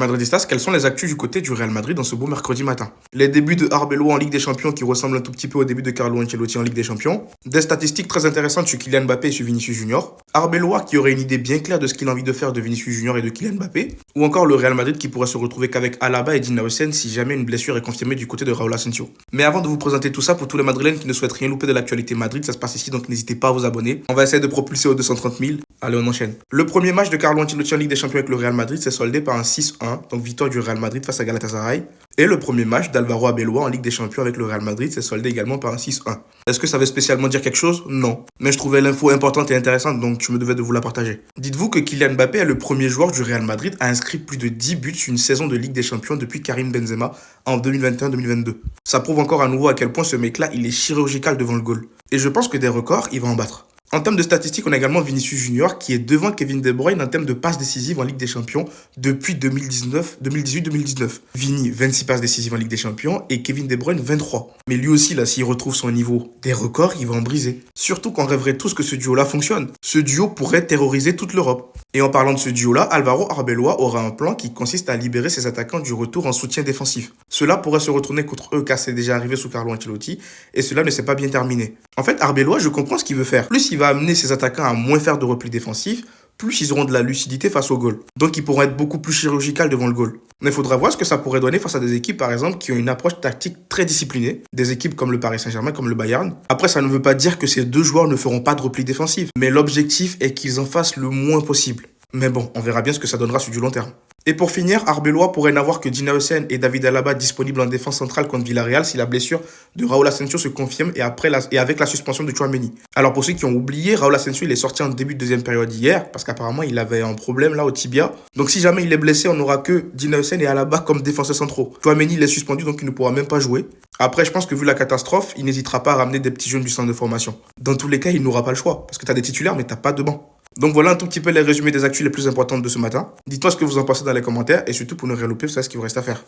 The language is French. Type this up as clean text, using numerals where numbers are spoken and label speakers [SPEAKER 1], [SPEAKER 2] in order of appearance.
[SPEAKER 1] Madridistas, quelles sont les actus du côté du Real Madrid dans ce beau mercredi matin? Les débuts de Arbeloa en Ligue des Champions qui ressemblent un tout petit peu au début de Carlo Ancelotti en Ligue des Champions. Des statistiques très intéressantes sur Kylian Mbappé et sur Vinicius Junior. Arbeloa qui aurait une idée bien claire de ce qu'il a envie de faire de Vinicius Junior et de Kylian Mbappé. Ou encore le Real Madrid qui pourrait se retrouver qu'avec Alaba et Dina Hussein si jamais une blessure est confirmée du côté de Raúl Asensio. Mais avant de vous présenter tout ça, pour tous les Madrilènes qui ne souhaitent rien louper de l'actualité Madrid, ça se passe ici donc n'hésitez pas à vous abonner. On va essayer de propulser aux 230 000. Allez, on enchaîne. Le premier match de Carlo Ancelotti en Ligue des Champions avec le Real Madrid s'est soldé par un 6-1, donc victoire du Real Madrid face à Galatasaray. Et le premier match d'Álvaro Arbeloa en Ligue des Champions avec le Real Madrid s'est soldé également par un 6-1. Est-ce que ça veut spécialement dire quelque chose? Non. Mais je trouvais l'info importante et intéressante, donc je me devais de vous la partager. Dites-vous que Kylian Mbappé est le premier joueur du Real Madrid à inscrire plus de 10 buts sur une saison de Ligue des Champions depuis Karim Benzema en 2021-2022. Ça prouve encore à nouveau à quel point ce mec-là, il est chirurgical devant le goal. Et je pense que des records, il va en battre. En termes de statistiques, on a également Vinicius Junior qui est devant Kevin De Bruyne en termes de passes décisives en Ligue des Champions depuis 2018-2019. Vini, 26 passes décisives en Ligue des Champions et Kevin De Bruyne, 23. Mais lui aussi, là, s'il retrouve son niveau des records, il va en briser. Surtout qu'on rêverait tous que ce duo-là fonctionne. Ce duo pourrait terroriser toute l'Europe. Et en parlant de ce duo-là, Álvaro Arbeloa aura un plan qui consiste à libérer ses attaquants du retour en soutien défensif. Cela pourrait se retourner contre eux car c'est déjà arrivé sous Carlo Ancelotti et cela ne s'est pas bien terminé. En fait, Arbeloa, je comprends ce qu'il veut faire. Plus il va amener ses attaquants à moins faire de repli défensif, plus ils auront de la lucidité face au goal. Donc ils pourront être beaucoup plus chirurgical devant le goal. Mais il faudra voir ce que ça pourrait donner face à des équipes, par exemple, qui ont une approche tactique très disciplinée. Des équipes comme le Paris Saint-Germain, comme le Bayern. Après, ça ne veut pas dire que ces deux joueurs ne feront pas de repli défensif. Mais l'objectif est qu'ils en fassent le moins possible. Mais bon, on verra bien ce que ça donnera sur du long terme. Et pour finir, Arbeloa pourrait n'avoir que Dina Hussein et David Alaba disponibles en défense centrale contre Villarreal si la blessure de Raúl Asensio se confirme et avec la suspension de Tchouaméni. Alors pour ceux qui ont oublié, Raúl Asensio il est sorti en début de deuxième période hier parce qu'apparemment il avait un problème là au tibia. Donc si jamais il est blessé, on n'aura que Dina Hussein et Alaba comme défenseurs centraux. Tchouaméni il est suspendu donc il ne pourra même pas jouer. Après je pense que vu la catastrophe, il n'hésitera pas à ramener des petits jeunes du centre de formation. Dans tous les cas, il n'aura pas le choix parce que tu as des titulaires mais tu n'as pas de banc. Donc voilà un tout petit peu les résumés des actus les plus importantes de ce matin. Dites-moi ce que vous en pensez dans les commentaires et surtout pour ne rien louper, vous savez ce qu'il vous reste à faire.